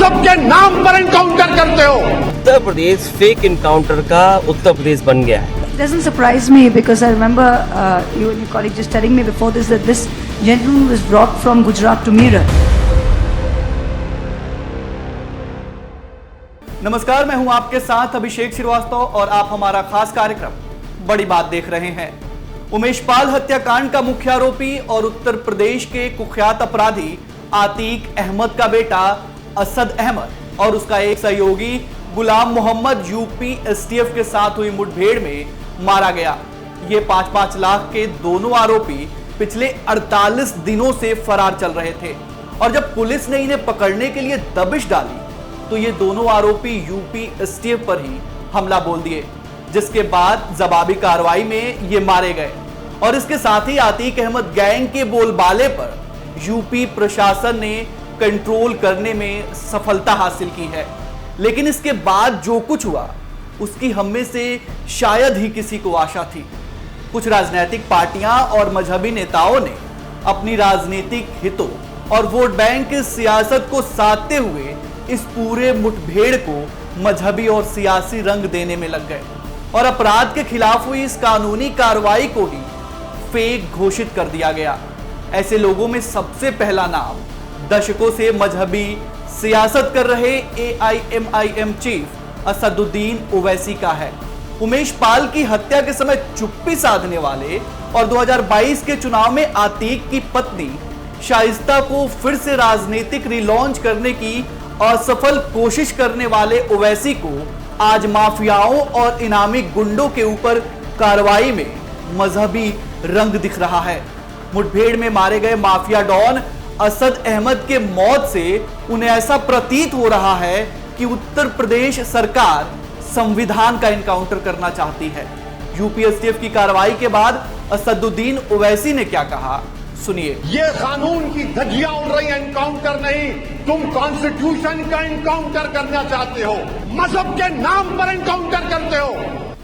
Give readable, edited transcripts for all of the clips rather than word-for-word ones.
मजहब के नाम पर एनकाउंटर करते हो। उत्तर प्रदेश फेक इनकाउंटर का उत्तर प्रदेश बन गया है। It doesn't surprise me because I remember you and your colleague just telling me before this that this gentleman was brought from Gujarat to Meerut. नमस्कार, मैं हूं आपके साथ अभिषेक श्रीवास्तव और आप हमारा खास कार्यक्रम बड़ी बात देख रहे हैं। उमेश पाल हत्याकांड का मुख्य आरोपी और उत्तर प्रदेश के कुख्यात अपराधी आतीक अहमद का बेटा असद अहमद और उसका एक सहयोगी गुलाम मोहम्मद यूपी एसटीएफ के साथ हुई मुठभेड़ में मारा गया। ये 5-5 लाख के दोनों आरोपी पिछले 48 दिनों से फरार चल रहे थे और जब पुलिस ने इन्हें पकड़ने के लिए दबिश डाली तो ये दोनों आरोपी यूपी एसटीएफ पर ही हमला बोल दिए, जिसके बाद जवाबी कार्रवाई में ये मारे गए। और इसके साथ ही आतीक अहमद गैंग के बोलबाले पर यूपी प्रशासन ने कंट्रोल करने में सफलता हासिल की है। लेकिन इसके बाद जो कुछ हुआ उसकी हम में से शायद ही किसी को आशा थी। कुछ राजनीतिक पार्टियां और मजहबी नेताओं ने अपनी राजनीतिक हितों और वोट बैंक की सियासत को साधते हुए इस पूरे मुठभेड़ को मजहबी और सियासी रंग देने में लग गए और अपराध के खिलाफ हुई इस कानूनी कार्रवाई को ही फेक घोषित कर दिया गया। ऐसे लोगों में सबसे पहला नाम दशकों से मजहबी सियासत कर रहे AIMIM चीफ असदुद्दीन ओवैसी का है। उमेश पाल की हत्या के समय चुप्पी साधने वाले और 2022 के चुनाव में आतीक की पत्नी शाइस्ता को फिर से राजनीतिक रिलॉन्च करने की असफल कोशिश करने वाले ओवैसी को आज माफियाओं और इनामी गुंडों के ऊपर कार्रवाई में मजहबी रंग दिख रहा है। मुठभेड़ में मारे गए माफिया डॉन असद अहमद के मौत से उन्हें ऐसा प्रतीत हो रहा है कि उत्तर प्रदेश सरकार संविधान का एनकाउंटर करना चाहती है। यूपी एसटीएफ की कार्रवाई के बाद असदुद्दीन ओवैसी ने क्या कहा, सुनिए। ये कानून की धज्जियां उड़ रही, एनकाउंटर नहीं, तुम कॉन्स्टिट्यूशन का एनकाउंटर करना चाहते हो, मजहब के नाम पर एनकाउंटर करते हो।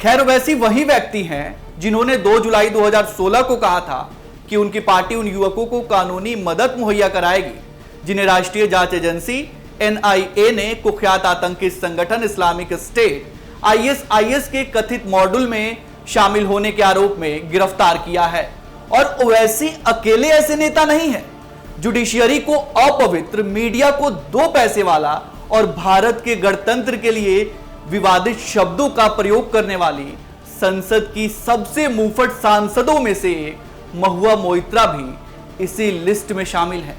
खैर, ओवैसी वही व्यक्ति हैं जिन्होंने 2 जुलाई 2016 को कहा था कि उनकी पार्टी उन युवकों को कानूनी मदद मुहैया कराएगी जिन्हें राष्ट्रीय जांच एजेंसी NIA ने कुख्यात आतंकी संगठन इस्लामिक स्टेट ISIS के कथित मॉड्यूल में शामिल होने के आरोप में गिरफ्तार किया है। और ओवैसी अकेले ऐसे नेता नहीं है। जुडिशियरी को अपवित्र, मीडिया को 2 पैसे वाला और भारत के गणतंत्र के लिए विवादित शब्दों का प्रयोग करने वाली संसद की सबसे मुंहफट सांसदों में से महुआ मोइत्रा भी इसी लिस्ट में शामिल है।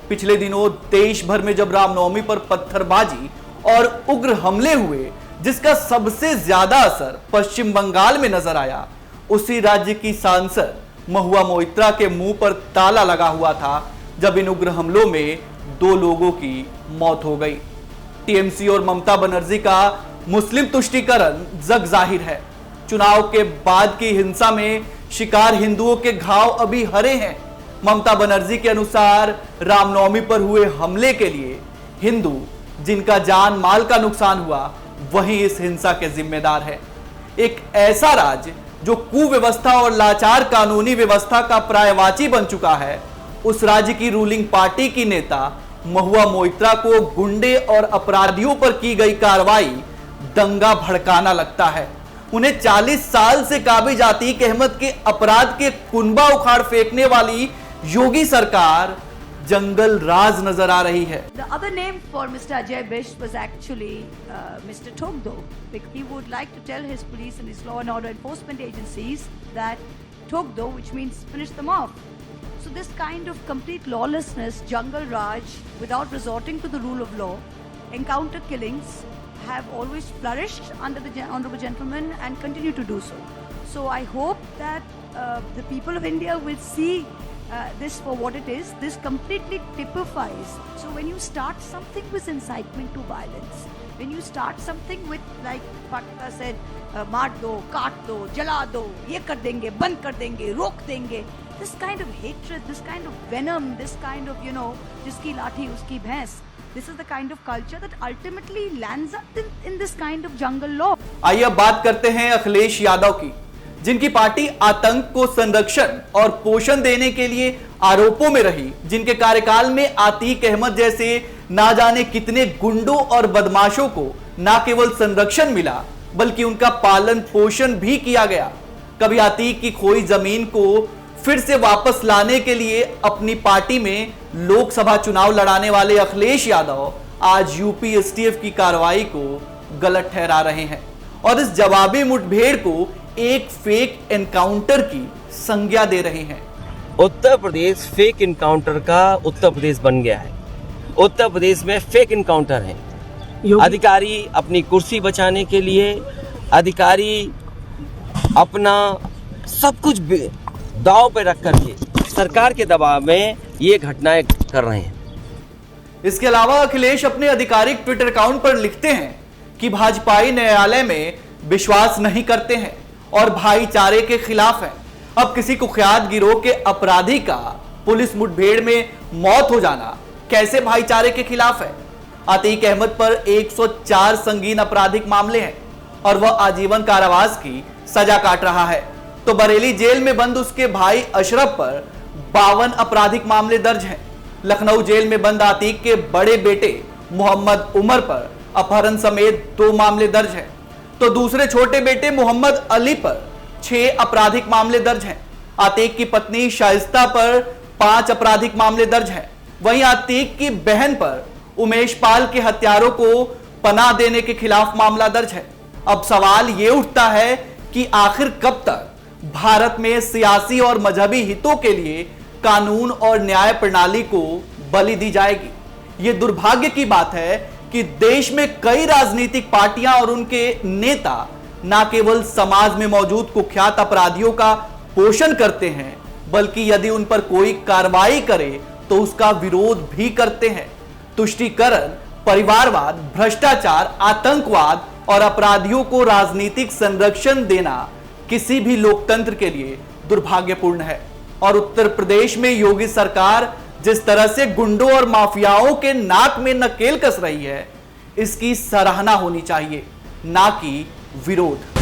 पिछले दिनों देश भर में जब रामनवमी पर पत्थरबाजी और उग्र हमले हुए, जिसका सबसे ज्यादा असर पश्चिम बंगाल में नजर आया, उसी राज्य की सांसद महुआ मोइत्रा के मुंह पर ताला लगा हुआ था जब इन उग्र हमलों में 2 लोगों की मौत हो गई। टीएमसी और ममता बनर्जी का मुस्लिम तुष्टीकरण जग जाहिर है। चुनाव के बाद की हिंसा में शिकार हिंदुओं के घाव अभी हरे हैं। ममता बनर्जी के अनुसार रामनवमी पर हुए हमले के लिए हिंदू जिनका जान माल का नुकसान हुआ वही इस हिंसा के जिम्मेदार है। एक ऐसा राज्य जो कुव्यवस्था और लाचार कानूनी व्यवस्था का पर्यायवाची बन चुका है, उस राज्य की रूलिंग पार्टी की नेता महुआ मोइत्रा को गुंडे और अपराधियों पर की गई कार्रवाई दंगा भड़काना लगता है। उन्हें 40 साल से काबिज आतीक अहमद के अपराध के कुनबा उखाड़ फेंकने वाली योगी सरकार जंगल राज नजर आ रही है। The other name for Mr. Ajay Bisht was actually Mr. Togdo. He would like to tell his police and his law and order enforcement agencies that Togdo, which means finish them off. So this kind of complete lawlessness, jungle raj, without resorting to the rule of law, encounter killings have always flourished under the honorable gentleman and continue to do so. So I hope that the people of India will see this for what it is. This completely typifies. So when you start something with incitement to violence, when you start something with, like Pakta said, मार दो, काट दो, जला दो, ये कर देंगे, बंद कर देंगे, रोक देंगे, this kind of hatred, this kind of venom, this kind of, जिसकी लाठी उसकी भैंस, this is the kind of culture that ultimately lands up in this kind of jungle law. आइए अब बात करते हैं अखिलेश यादव की, जिनकी पार्टी आतंक को संरक्षण और पोषण देने के लिए आरोपों में रही, जिनके कार्यकाल में आतीक अहमद जैसे ना जाने कितने गुंडों और बदमाशों को ना केवल संरक्षण मिला बल्कि उनका पालन पोषण भी किया गया। कभी अतीक की खोई जमीन को फिर से वापस लाने के लिए अपनी पार्टी में लोकसभा चुनाव लड़ाने वाले अखिलेश यादव आज यूपी एसटीएफ की कार्रवाई को गलत ठहरा रहे हैं और इस जवाबी मुठभेड़ को एक फेक एनकाउंटर की संज्ञा दे रहे हैं। उत्तर प्रदेश फेक इनकाउंटर का उत्तर प्रदेश बन गया है। उत्तर प्रदेश में फेक इनकाउंटर है। अधिकारी अपनी कुर्सी बचाने के लिए, अधिकारी अपना सब कुछ दांव पे रख करके सरकार के दबाव में ये घटनाएं कर रहे हैं। इसके अलावा अखिलेश अपने आधिकारिक ट्विटर अकाउंट पर लिखते हैं कि भाजपाई न्यायालय में विश्वास नहीं करते हैं और भाईचारे के खिलाफ हैं। अब किसी कुख्यात गिरोह के अपराधी का पुलिस मुठभेड़ में मौत हो जाना कैसे भाईचारे के खिलाफ है? अतीक अहमद पर 104 संगीन आपराधिक मामले हैं और वह आजीवन कारावास की सजा काट रहा है। तो बरेली जेल में बंद उसके भाई अशरफ पर 52 आपराधिक मामले दर्ज हैं। लखनऊ जेल में बंद अतीक के बड़े बेटे मोहम्मद उमर पर अपहरण समेत 2 मामले दर्ज हैं। तो दूसरे छोटे बेटे मोहम्मद अली पर 6 आपराधिक मामले दर्ज हैं। अतीक की पत्नी शाइस्ता पर 5 आपराधिक मामले दर्ज हैं। वहीं अतीक की बहन पर उमेश पाल के हत्यारों को पनाह देने के खिलाफ मामला दर्ज है। अब सवाल यह उठता है कि आखिर कब तक भारत में सियासी और मजहबी हितों के लिए कानून और न्याय प्रणाली को बलि दी जाएगी। यह दुर्भाग्य की बात है कि देश में कई राजनीतिक पार्टियां और उनके नेता न केवल समाज में मौजूद कुख्यात अपराधियों का पोषण करते हैं बल्कि यदि उन पर कोई कार्रवाई करे तो उसका विरोध भी करते हैं। तुष्टीकरण, परिवारवाद, भ्रष्टाचार, आतंकवाद और अपराधियों को राजनीतिक संरक्षण देना किसी भी लोकतंत्र के लिए दुर्भाग्यपूर्ण है। और उत्तर प्रदेश में योगी सरकार जिस तरह से गुंडों और माफियाओं के नाक में नकेल कस रही है, इसकी सराहना होनी चाहिए, ना कि विरोध।